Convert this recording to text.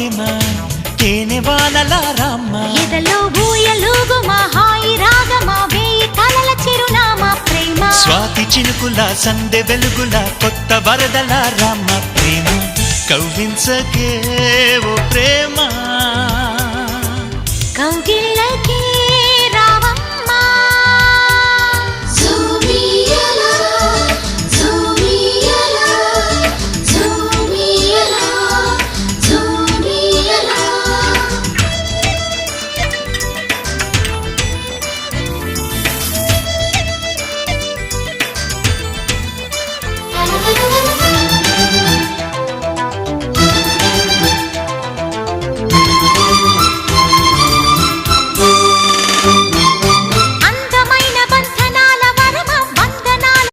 ప్రేమ తేనె వానల రామ ఎదలో ఊయలుగు మా హాయి రాగమా వేయి కలల చిరునామా ప్రేమ స్వాతి చినుకుల సందె వెలుగుల కొత్త వరదల రామ ప్రేమ కవ్వించకే ఓ ప్రేమ కౌగిళ్ళకి